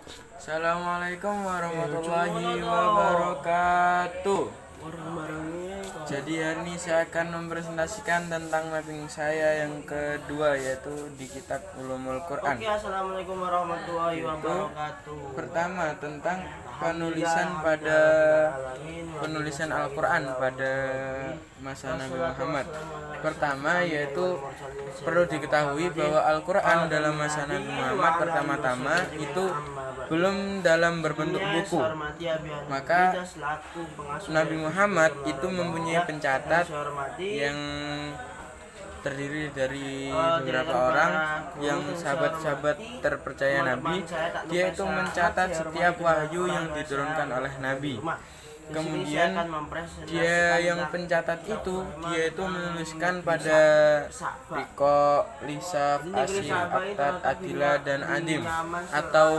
Assalamualaikum warahmatullahi wabarakatuh. Jadi hari ini saya akan mempresentasikan tentang mapping saya yang kedua, yaitu di kitab Ulumul Quran. Oke, assalamualaikum warahmatullahi wabarakatuh. Pertama, tentang penulisan Al-Quran pada masa Nabi Muhammad. Pertama, yaitu perlu diketahui bahwa Al-Quran dalam masa Nabi Muhammad pertama-tama itu belum dalam berbentuk buku. Maka Nabi Muhammad itu mempunyai pencatat yang terdiri dari beberapa orang yang sahabat-sahabat terpercaya Nabi. Dia itu mencatat setiap wahyu yang diturunkan oleh Nabi. Kemudian dia yang pencatat itu, dia itu menuliskan pada Riko, Lisaf, Asyir, Aktat, Adila, dan Adim, atau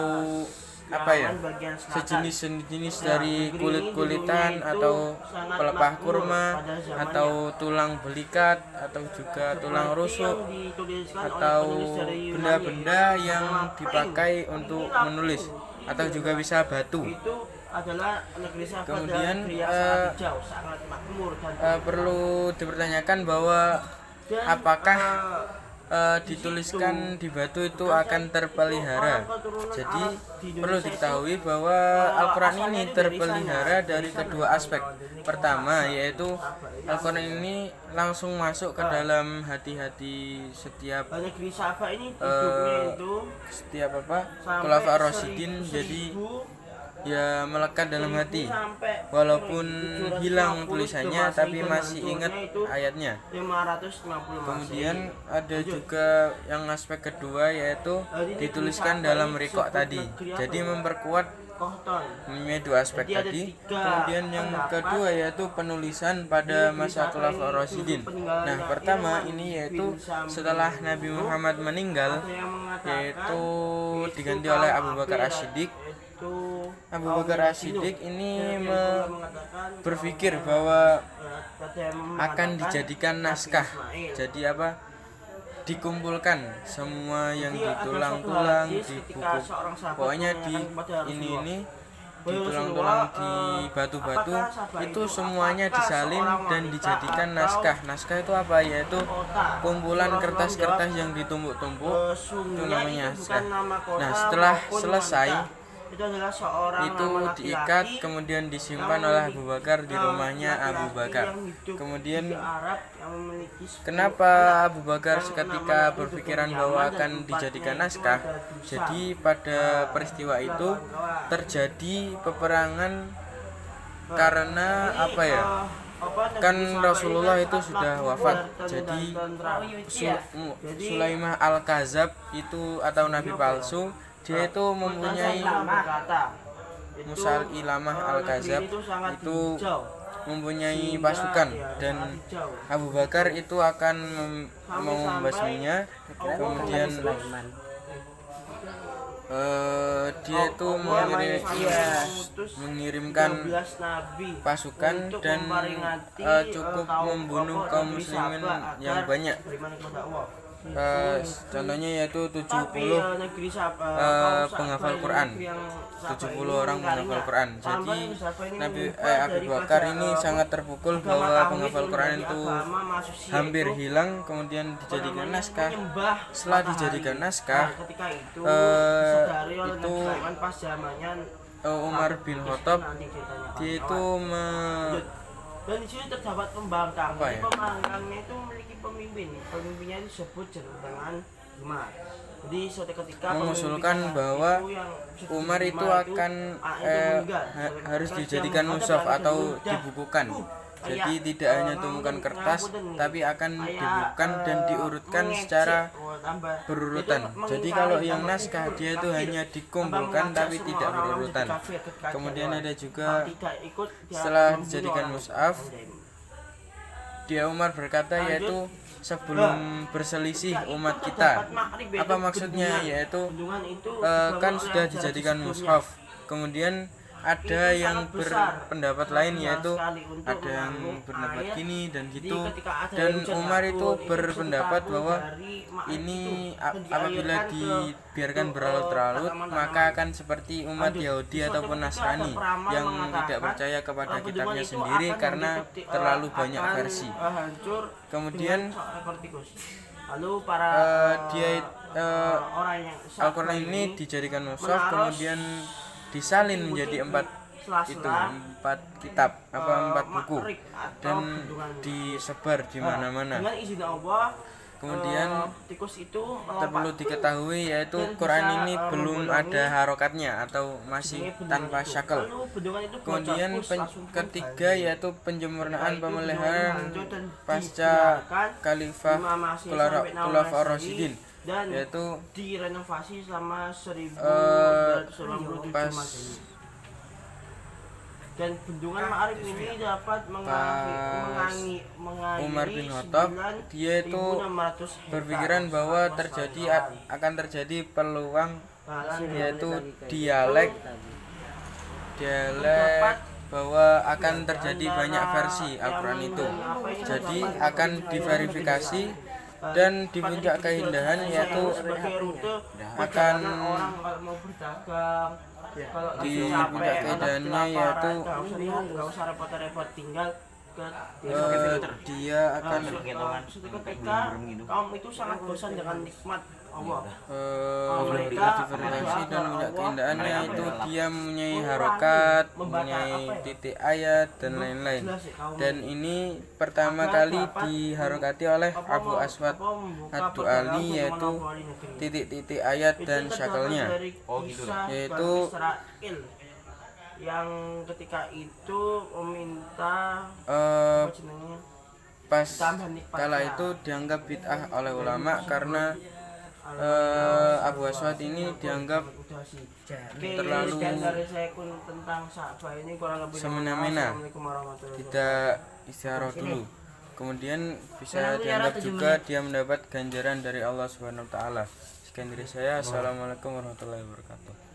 sejenis dari kulit-kulitan atau pelepah kurma atau tulang belikat atau juga tulang rusuk atau benda-benda yang dipakai untuk menulis atau juga bisa batu. Kemudian perlu dipertanyakan bahwa apakah dituliskan di batu itu akan terpelihara. Jadi perlu diketahui bahwa Al-Quran ini terpelihara dari kedua aspek. Pertama, yaitu Al-Quran ini langsung masuk ke dalam hati-hati setiap Khulafa Rasyidin. Jadi ya melekat dalam hati, walaupun hilang tulisannya tapi masih ingat ayatnya. Kemudian ada juga yang aspek kedua, yaitu dituliskan dalam rikok tadi, jadi memperkuat dua aspek tadi. Kemudian yang kedua yaitu penulisan pada masa Khulafaur Rasyidin. Nah, pertama ini yaitu setelah Nabi Muhammad meninggal, yaitu diganti oleh Abu Bakar As-Siddiq. Abu Bakar As-Siddiq ini berpikir bahwa akan dijadikan naskah. Jadi dikumpulkan semua yang di tulang-tulang, di buku, pokoknya di tulang-tulang, di batu-batu, itu semuanya disalin dan dijadikan naskah. Naskah itu apa? Yaitu kumpulan kertas-kertas yang ditumpuk-tumpuk, itu namanya naskah. Nah, setelah selesai itu diikat, kemudian disimpan oleh Abu Bakar di rumahnya Abu Bakar. Kemudian kenapa Abu Bakar seketika berpikiran bahwa akan dijadikan naskah? Jadi pada peristiwa itu terjadi peperangan karena kan Rasulullah itu sudah wafat. Jadi Sulaimah Al-Kazab itu atau nabi palsu, dia itu mempunyai Musailamah Al-Kazab itu mempunyai pasukan, dan Abu Bakar itu akan mau membasminya. Kemudian dia itu mengirimkan pasukan dan cukup membunuh kaum muslimin yang banyak. Contohnya yaitu 70 penghafal Quran, 70 orang penghafal Quran. Jadi Abu Bakar ini sangat terpukul bahwa penghafal Quran itu hampir hilang, kemudian dijadikan naskah. Setelah dijadikan naskah, itu Umar bin Khattab dia itu dan di sini terdapat pembangkang. Jadi pembangkangnya itu memiliki pemimpinnya disebut dengan Umar. Jadi suatu ketika mengusulkan bahwa Umar itu akan harus dijadikan mushaf atau dibukukan. Jadi tidak hanya tumpukan kertas, tapi akan dibukukan dan diurutkan secara berurutan. Jadi kalau yang naskah dia itu hanya dikumpulkan tapi tidak berurutan. Kemudian ada juga setelah dijadikan mushaf, dia Umar berkata, yaitu sebelum berselisih umat kita. Apa maksudnya? Yaitu kan sudah dijadikan mushaf, kemudian ada itu yang sangat besar. berpendapat lain, Besar yaitu sekali untuk ada yang menanggung berpendapat air. gini dan Jadi gitu. ketika ada Dan hujan Umar turun, itu bisa berpendapat ditampung bahwa dari air ini itu dan apabila dialirkan dibiarkan ke berlarut-larut tanaman-tanaman. maka akan seperti umat Lanjut. Yahudi Di suatu ataupun ketika Nasrani ada peramal yang mengatakan, tidak percaya kepada bendungan kitabnya itu sendiri akan karena terlalu banyak akan, versi. Hancur Kemudian dengan ekor tikus. Lalu para orang yang Al-Quran ini dijadikan mushaf, kemudian disalin menjadi empat kitab empat buku dan disebar di mana-mana. Dengan izin Allah, Kemudian tikus itu perlu diketahui yaitu Quran ini belum ada harokatnya atau masih tanpa syakel. Kemudian ketiga yaitu penyempurnaan pemeliharaan pasca Khalifah Khulafaur Rasyidin, yaitu direnovasi selama 1997 Masehi. Dan bendungan Ma'arif ini dapat mengakhiri Umar bin Khattab, dia itu berpikiran bahwa akan terjadi peluang, yaitu dialek bahwa akan terjadi banyak versi Al-Quran itu. Jadi akan diverifikasi dan di puncak keindahan yaitu akan di puncak keindahannya yaitu dia akan ketika kaum itu sangat bosan dengan nikmat Allah. Diverifikasi dan puncak keindahannya itu dia mempunyai harokat, mempunyai titik ayat dan lain-lain. Dan ini pertama kali diharokati oleh Abu Aswad Ad-Du'ali, yaitu titik-titik ayat dan syakelnya, yaitu yang ketika itu meminta pas kala itu dianggap bid'ah oleh ulama karena Abu Aswad ini dianggap terlalu semena-mena, tidak istiaroh dulu. Kemudian bisa dianggap juga dia mendapat ganjaran dari Allah Subhanahu wa taala. Sekian dari saya. Assalamualaikum warahmatullahi wabarakatuh.